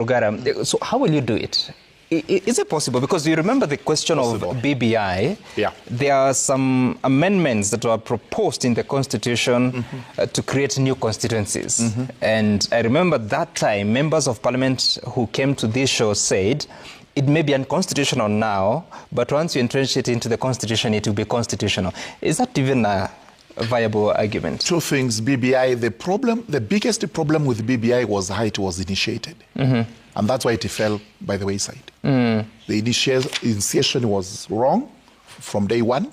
Murugara, so how will you do it? Is it possible? Because you remember the question of BBI. Yeah. There are some amendments that were proposed in the Constitution to create new constituencies. And I remember that time, members of Parliament who came to this show said, it may be unconstitutional now, but once you entrench it into the Constitution, it will be constitutional. Is that even a viable argument? Two things. BBI, the biggest problem with BBI was how it was initiated. And that's why it fell by the wayside. The initiation was wrong from day one.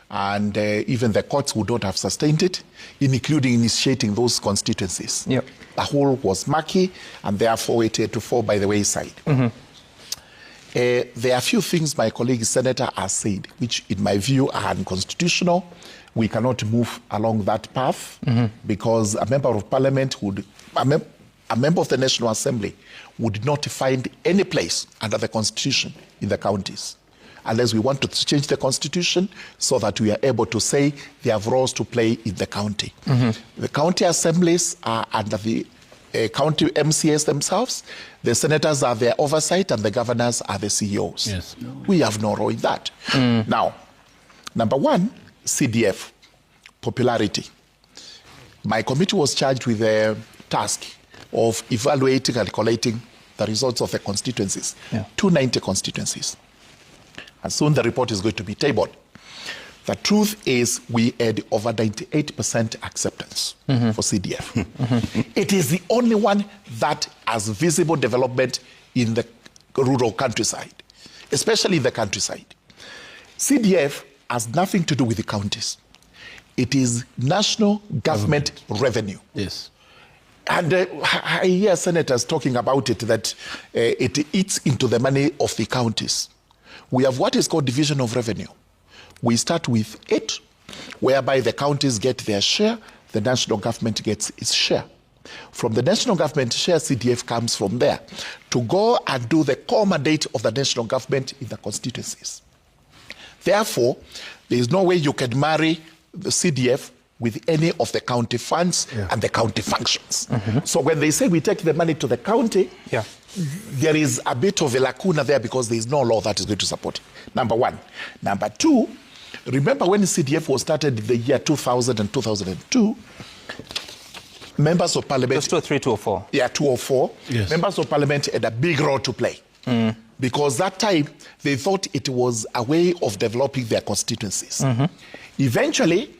And even the courts would not have sustained it, including initiating those constituencies. Yep. The whole was murky, and therefore it had to fall by the wayside. There are a few things my colleague senator has said, which in my view are unconstitutional. We cannot move along that path because a member of parliament a member of the National Assembly would not find any place under the Constitution in the counties unless we want to change the Constitution so that we are able to say they have roles to play in the county. The county assemblies are under the county MCAs themselves. The senators are their oversight and the governors are the CEOs. Yes. We have no role in that. Now, number one, CDF, popularity. My committee was charged with the task of evaluating and collating the results of the constituencies, 290 constituencies. And soon the report is going to be tabled. The truth is we had over 98% acceptance for CDF. It is the only one that has visible development in the rural countryside, especially in the countryside. CDF has nothing to do with the counties. It is national government revenue. Yes. And I hear senators talking about it, that it eats into the money of the counties. We have what is called division of revenue. We start with it, whereby the counties get their share, the national government gets its share. From the national government share, CDF comes from there to go and do the core mandate of the national government in the constituencies. Therefore, there is no way you can marry the CDF with any of the county funds and the county functions. So when they say we take the money to the county, there is a bit of a lacuna there because there is no law that is going to support it. Number one. Number two, remember when CDF was started in the year 2000 and 2002, members of parliament... Just 203, 204. Yeah, 204. Yes. Members of parliament had a big role to play. Because that time, they thought it was a way of developing their constituencies. Eventually,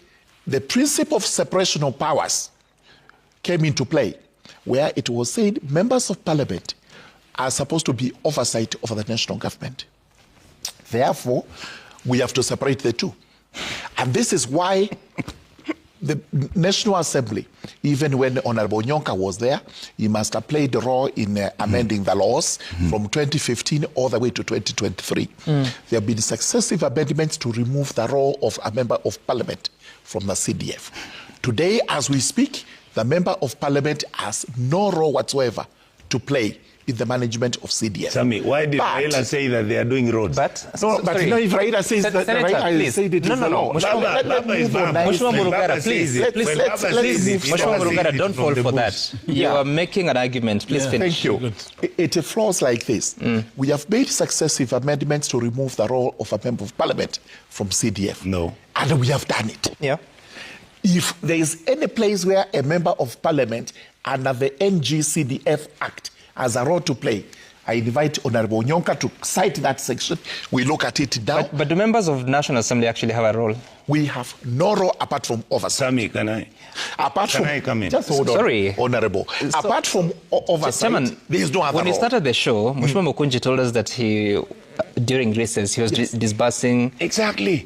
the principle of separation of powers came into play, where it was said members of parliament are supposed to be oversight of the national government. Therefore, we have to separate the two. And this is why the National Assembly, even when Honorable Nyonka was there, he must have played a role in amending the laws from 2015 all the way to 2023. There have been successive amendments to remove the role of a member of parliament from the CDF. Today, as we speak, the member of parliament has no role whatsoever to play in the management of CDF. Sammy, why did Raila say that they are doing roads? But you know, if Raila says that Raila said it is the law. Mheshimiwa Murugara, please. Mheshimiwa Murugara, don't fall for that. You are making an argument. Please finish. Thank you. It flows like this. We have made successive amendments to remove the role of a member of parliament from CDF. No. And we have done it. Yeah. If there is any place where a member of parliament under the NGCDF Act has a role to play, I invite Honorable Nyonka to cite that section. We look at it now. But do members of National Assembly actually have a role? We have no role apart from oversight. Sammy, can I? Can I come in? Just hold on. Sorry. Honorable. Apart from oversight, Chairman, there is no other when role. we started the show, Mheshimiwa Mukunji told us that during recess, he was disbursing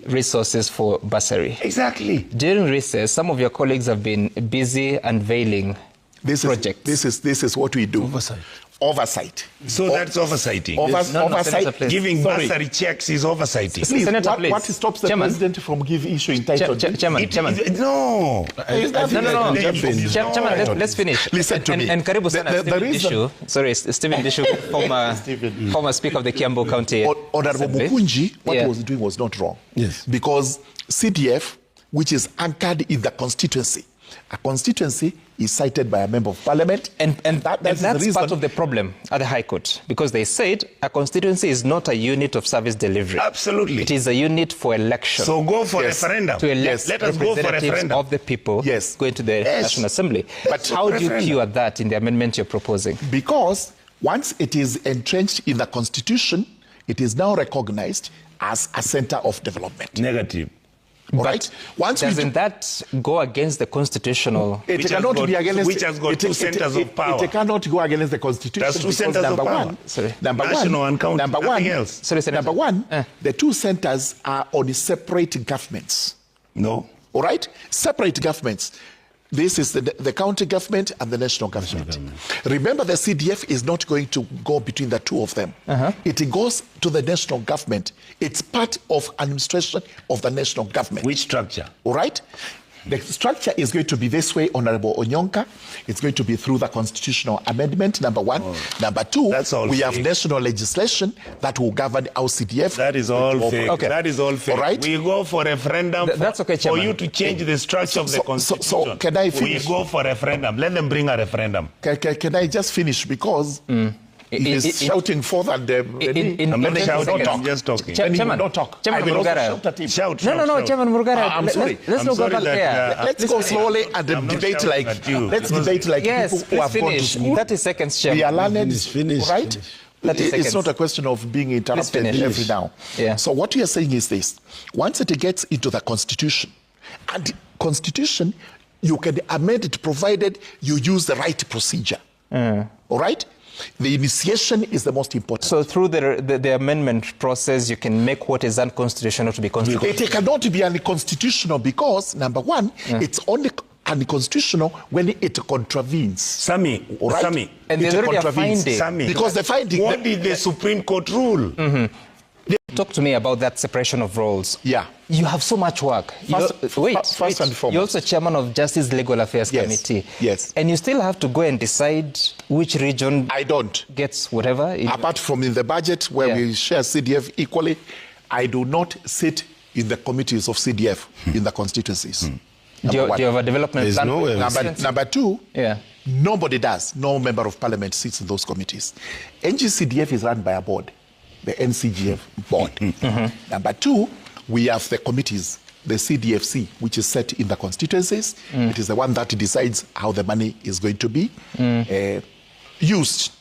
resources for bursary. During recess, some of your colleagues have been busy unveiling projects. This is what we do. Oversight. So that's oversighting. Oversight. Giving bursary checks is oversighting. Please, Senator, what stops the president from issuing title? Chairman. No. Chairman, let's finish. Listen to me. And Karibu Sana, Stephen Dishu, sorry, Stephen Dishu, former Speaker of the Kiambu County Honorable Mukunji, what he was doing was not wrong. Yes. Because CDF, which is anchored in the constituency, A constituency is cited by a member of parliament. And that's that's part of the problem at the High Court, because they said a constituency is not a unit of service delivery. Absolutely. It is a unit for election. So go for referendum. To elect Let us go for representatives referendum. of the people going to the National Assembly. But how do you cure that in the amendment you're proposing? Because once it is entrenched in the constitution, it is now recognized as a center of development. Negative. All right? Once doesn't that go against the constitutional? It cannot be against. Which has got two centers of power. It cannot go against the constitution. That's two centers of power. National and county. Number one, the two centers are on separate governments. No. All right? Separate governments. This is the county government and the national government. Remember, the CDF is not going to go between the two of them. It goes to the national government. It's part of administration of the national government. Which structure? All right? The structure is going to be this way, Honorable Onyonka. It's going to be through the constitutional amendment, number one. Number two, we have national legislation that will govern our CDF. That is all fake. Okay. That is all fake. All right? We go for referendum that's okay, for you to change the structure of the constitution. So can I finish? We go for referendum. Let them bring a referendum. Can I just finish? Because he is shouting forth and I'm not shouting, I'm just talking. Chairman, not talk. Chairman I will also Murugara. shout at him. Shout. No, Chairman Murugara. I'm sorry. Let's not go back there. Let's go slowly and debate like people who have gone to school. 30 seconds, Chairman. We are learned, Finish. right? It's not a question of being interrupted every now. Yeah. So what we are saying is this. Once it gets into the constitution, and constitution, you can amend it provided you use the right procedure. All right? The initiation is the most important. So through the amendment process, you can make what is unconstitutional to be constitutional. It cannot be unconstitutional because, number one, it's only unconstitutional when it contravenes. Sammy, right? Sammy. And there's already a contravenes. finding. Sammy. Because the finding... What did the Supreme Court rule? Talk to me about that separation of roles. Yeah. You have so much work. First and foremost. You're also chairman of Justice Legal Affairs Committee. Yes. And you still have to go and decide which region I don't. Gets whatever. Apart from in the budget where we share CDF equally, I do not sit in the committees of CDF in the constituencies. Do you have a development plan? Number two, nobody does. No member of parliament sits in those committees. NGCDF is run by a board, the NCGF board. Number two, we have the committees, the CDFC, which is set in the constituencies. It is the one that decides how the money is going to be used.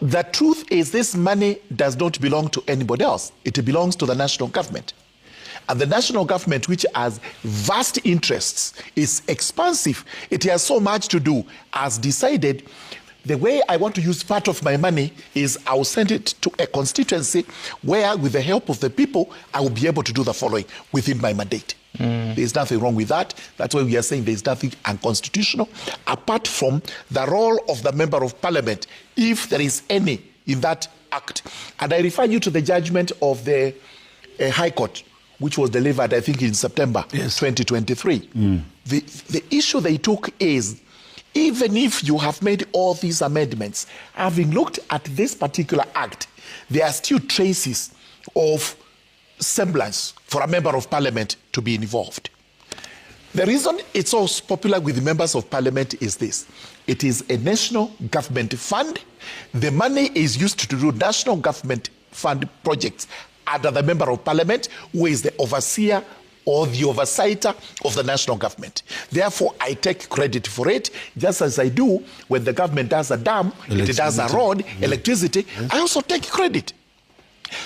The truth is this money does not belong to anybody else. It belongs to the national government. And the national government, which has vast interests, is expansive. It has so much to do, has decided the way I want to use part of my money is I'll send it to a constituency where, with the help of the people, I will be able to do the following within my mandate. There's nothing wrong with that. That's why we are saying there's nothing unconstitutional, apart from the role of the member of parliament, if there is any in that act. And I refer you to the judgment of the High Court, which was delivered, I think, in September 2023. The issue they took is, even if you have made all these amendments, having looked at this particular act, there are still traces of semblance for a member of parliament to be involved. The reason it's so popular with members of parliament is this. It is a national government fund. The money is used to do national government fund projects under the member of parliament, who is the overseer or the oversighter of the national government. Therefore, I take credit for it, just as I do when the government does a dam, it does a road, electricity. I also take credit.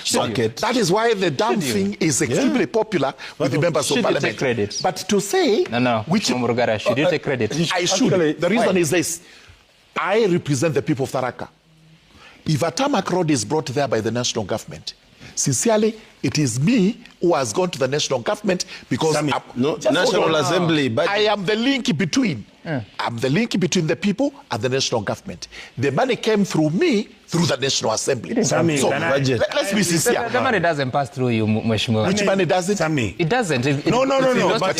So that is why the dam thing is extremely popular with the members of parliament. Take credit? But to say... Murugara, should you take credit? I should. The reason is this. I represent the people of Tharaka. If a tarmac road is brought there by the national government, sincerely, it is me who has gone to the national government because National Assembly. But I am the link between. I'm the link between the people and the national government. The money came through me through the National Assembly. Let's be sincere. The money doesn't pass through you, Mheshimiwa. Which money doesn't? It doesn't. No. But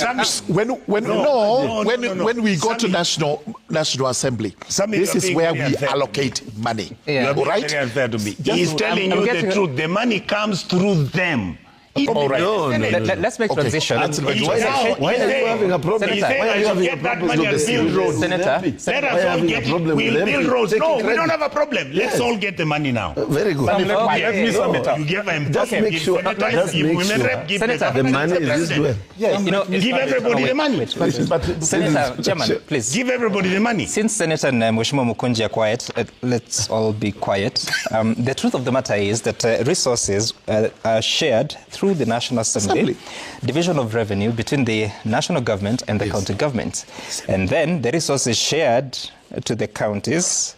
when we go to National Assembly, this is where we allocate money. All right? He's telling you the truth. The money comes through them. All right. Let's make transition. Why are you having a problem? Senator, Why are you having a problem? Build roads. Senator, Let us all get it. We'll build roads. No, we don't have a problem. Let's all get the money now. Very good. Let me sum it up. You give him. Just make sure. Senator, The money is this way. Yes. you know, Give everybody the money. Senator, Chairman, please. Give everybody the money. Since Senator and Mheshimiwa Mukunji are quiet, let's all be quiet. The truth of the matter is that resources are shared through the National Assembly, division of revenue between the national government and the county government. And then the resources shared to the counties,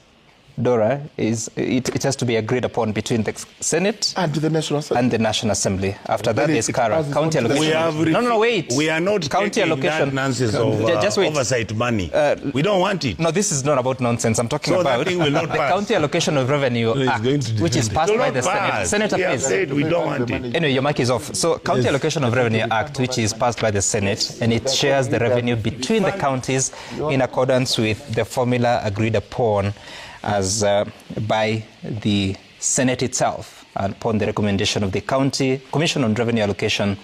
Dora, it has to be agreed upon between the Senate And the National Assembly. and the National Assembly. After that, there's CARA, county allocation. Wait. We are not county taking allocation. that nonsense of Just wait. oversight money. We don't want it. No, this is not about nonsense. I'm talking So about that thing will not the pass. County Allocation of Revenue Act, which is passed Do by not the Senate. pass. Senator, We have please. said we don't want it. Anyway, your mic is off. So, County Allocation of Revenue Act, which is passed by the Senate, and it shares the revenue between the counties in accordance with the formula agreed upon as by the Senate itself, upon the recommendation of the County Commission on Revenue Allocation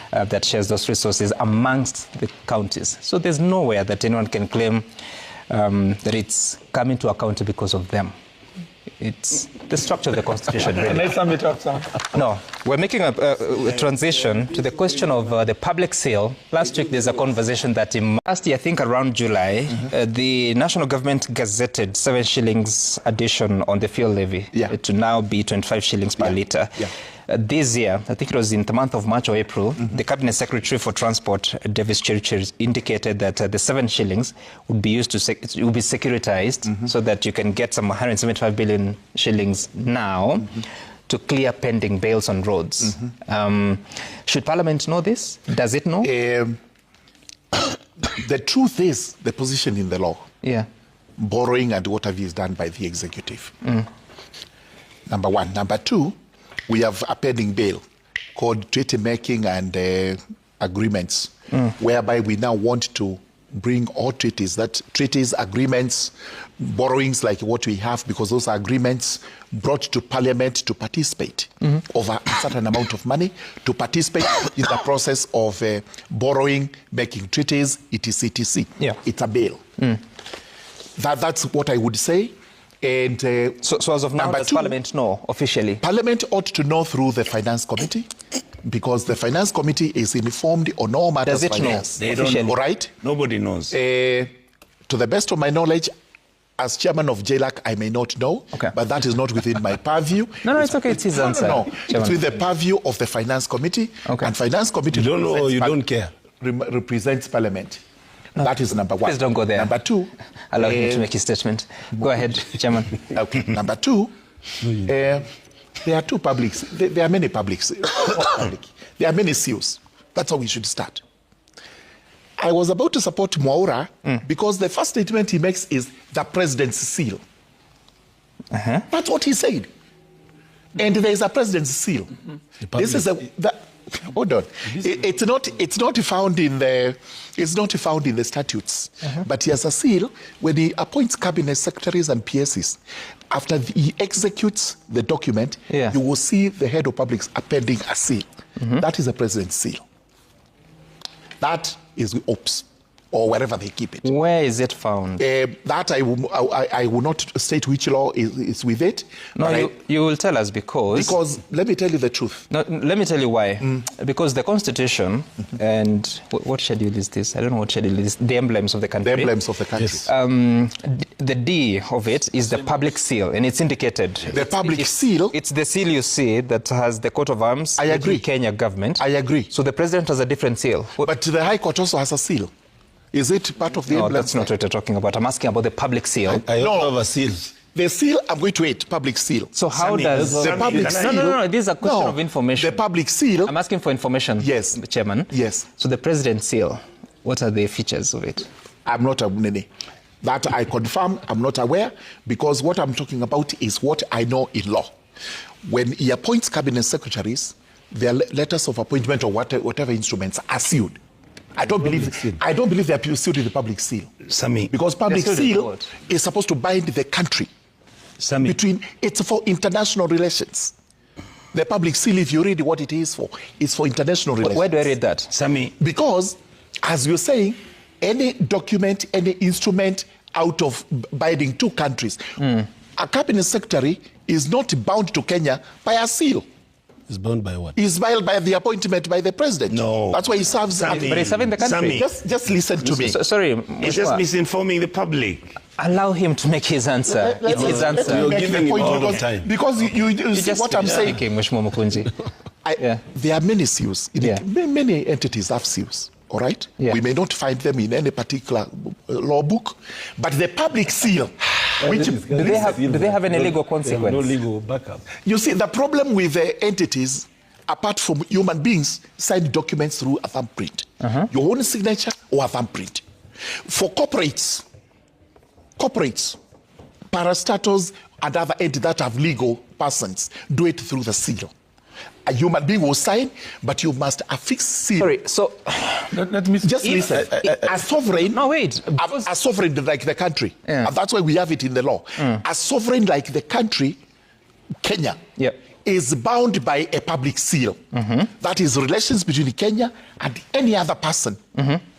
that shares those resources amongst the counties. So there's nowhere that anyone can claim that it's coming to account because of them. It's the structure of the Constitution, really. No, we're making a transition to the question of the public sale. Last week, there's a conversation that last year, I think around July, the national government gazetted 7 shillings addition on the fuel levy to now be 25 shillings per litre. This year, I think it was in the month of March or April, the Cabinet Secretary for Transport, Davis Chirichiri, indicated that the 7 shillings would be used to would be securitized so that you can get some 175 billion shillings now to clear pending bails on roads. Should Parliament know this? Does it know? The truth is the position in the law. Yeah. Borrowing and what have you is done by the executive. Number one. Number two, we have a pending bill called treaty making and agreements, whereby we now want to bring all treaties, agreements, borrowings like what we have, because those are agreements brought to Parliament to participate over a certain amount of money, to participate in the process of borrowing, making treaties, etc. Yeah. It's a bill. That's what I would say. And so as of now, does Parliament know officially? Parliament ought to know through the Finance Committee, because the Finance Committee is informed on all matters of finance. They don't know. All right? Nobody knows. To the best of my knowledge, as chairman of JLAC, I may not know, but that is not within my purview. No, it's okay. It's his answer. No, it's with the purview of the Finance Committee. And Finance Committee You don't know or you don't care? Represents Parliament. That is number one. Please don't go there. Number two. Allow him to make his statement. Go ahead, Chairman. Okay. Number two, there are two publics. There are many publics. There are many seals. That's how we should start. I was about to support Mwaura because the first statement he makes is the president's seal. That's what he said. And there is a president's seal. This is hold on. It's not found in the statutes. But he has a seal when he appoints cabinet secretaries and PSs. After he executes the document, you will see the head of public appending a seal. That is the president's seal. That is the OPS, or wherever they keep it. Where is it found? That I will not state which law is with it. No, you will tell us because let me tell you the truth. No, let me tell you why. Because the Constitution and what schedule is this? I don't know what schedule it is. The emblems of the country. The emblems of the country. Yes. The D of it is the public seal, and it's indicated. The public seal? It's the seal you see that has the coat of arms. I agree. The Kenya government. I agree. So the president has a different seal. But the High Court also has a seal. Is it part of the emblem? No, that's not what you're talking about. I'm asking about the public seal. I also have a seal. The seal, I'm going to wait, public seal. So how does... the public seal... No, this is a question of information. The public seal... I'm asking for information, yes, Chairman. Yes. So the president's seal, what are the features of it? I'm not aware. That I confirm, I'm not aware, because what I'm talking about is what I know in law. When he appoints cabinet secretaries, their letters of appointment or whatever instruments are sealed. I don't believe they are sealed in the public seal. Sami. Because public seal is supposed to bind the country. Sami. It's for international relations. The public seal, if you read what it is for, it's for international relations. Where do I read that? Sammy. Because, as you're saying, any document, any instrument out of binding two countries, a cabinet secretary is not bound to Kenya by a seal. Is bound by what? He's bound by the appointment by the president. No. That's why he serves. Sammy. But he's serving the country. Sammy. Just listen to me. Sorry, He's just misinforming the public. allow him to make his answer. It's his answer. You're Make giving the him point all the because, time. because you see Just what I'm saying. speaking, Mheshimiwa Mukunji. There are many seals. Many entities have seals. All right? Yeah. We may not find them in any particular law book, but the public seal, which Do they have any legal consequence? No legal backup. you see, the problem with the entities, apart from human beings, sign documents through a thumbprint. Your own signature or a thumbprint. For corporates, parastatals, and other entities that have legal persons, do it through the seal. A human being will sign, but you must affix seal. Sorry, so Let me just listen. A sovereign. No, wait. A sovereign like the country. Yeah. And that's why we have it in the law. A sovereign like the country, Kenya, is bound by a public seal. That is relations between Kenya and any other person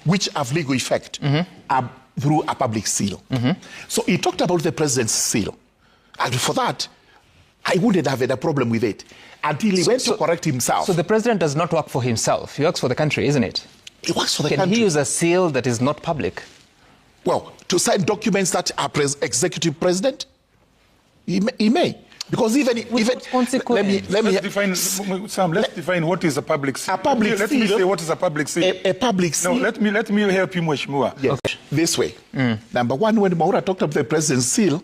which have legal effect through a public seal. So he talked about the president's seal. And for that, I wouldn't have had a problem with it until he went to correct himself. So the president does not work for himself. He works for the country, isn't it? He works for the Can country. he use a seal that is not public? Well, to sign documents that are executive president, he may. Because even consequence? Let's define, Sam, let's define what is a public seal. A public Let me seal- say what is a public seal. a public seal. No, let me help you, Mheshimiwa. Yes. Okay. This way. Number one, when Maura talked about the president's seal,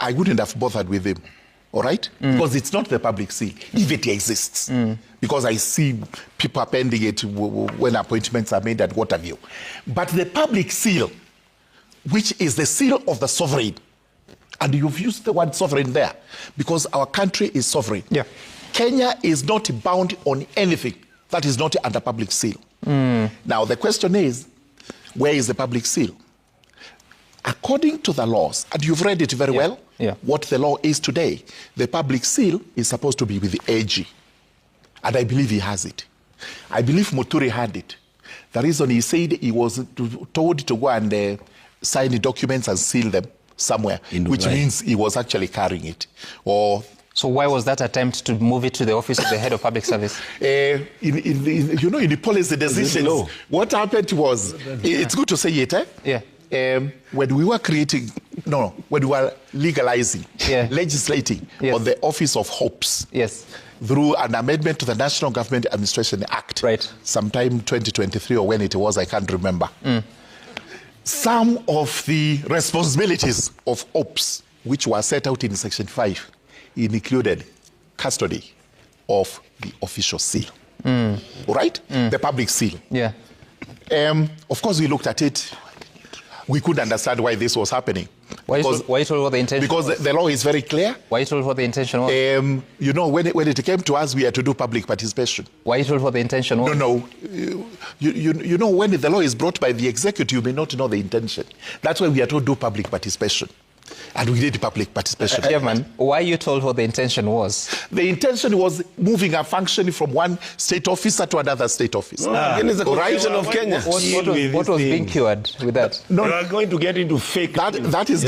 I wouldn't have bothered with him. All right? Because it's not the public seal, if it exists. Because I see people appending it when appointments are made and what have you. But the public seal, which is the seal of the sovereign, and you've used the word sovereign there, because our country is sovereign. Yeah. Kenya is not bound on anything that is not under public seal. Now, the question is, where is the public seal? According to the laws, and you've read it very well, what the law is today, the public seal is supposed to be with the AG. And I believe he has it. I believe Muturi had it. The reason he said he was told to go and sign the documents and seal them somewhere, which means he was actually carrying it. Or So why was that attempt to move it to the office of the head of public service? in the policy decisions, what happened was, it's good to say it, Yeah. When we were when we were legalizing, legislating on the Office of Hopes, through an amendment to the National Government Administration Act, sometime 2023 or when it was, I can't remember. Some of the responsibilities of Hopes, which were set out in Section 5, included custody of the official seal. All right? The public seal. Of course, we looked at it. We couldn't understand why this was happening. Why you told what the intention was? Because the law is very clear. Why you told what the intention was? When it came to us, we had to do public participation. Why you told what the intention was? No. You know, when the law is brought by the executive, you may not know the intention. That's why we had to do public participation. And we did public participation. Chairman, why you told what the intention was? The intention was moving a function from one state officer to another state officer. It's the constitution of Kenya. What was being cured with that? No, you are going to get into fake. That is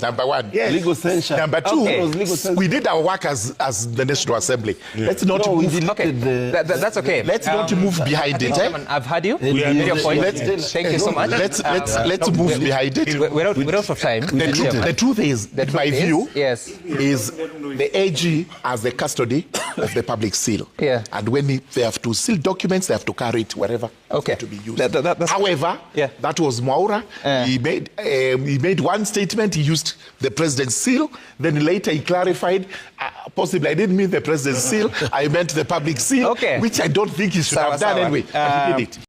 number one. Yes. Legal censure. Number two, we did our work as the National Assembly. Let's not move. That's okay. Let's not move behind it. Chairman, I've heard you. Your point. Thank you so much. Let's move behind it. We're out of time. The truth is, my view is the AG as the custody of the public seal. And when they have to seal documents, they have to carry it wherever to be used. However, that was Mwaura. He made one statement. He used the president's seal. Then later he clarified, possibly I didn't mean the president's seal. I meant the public seal, which I don't think he should have done anyway. But he did it.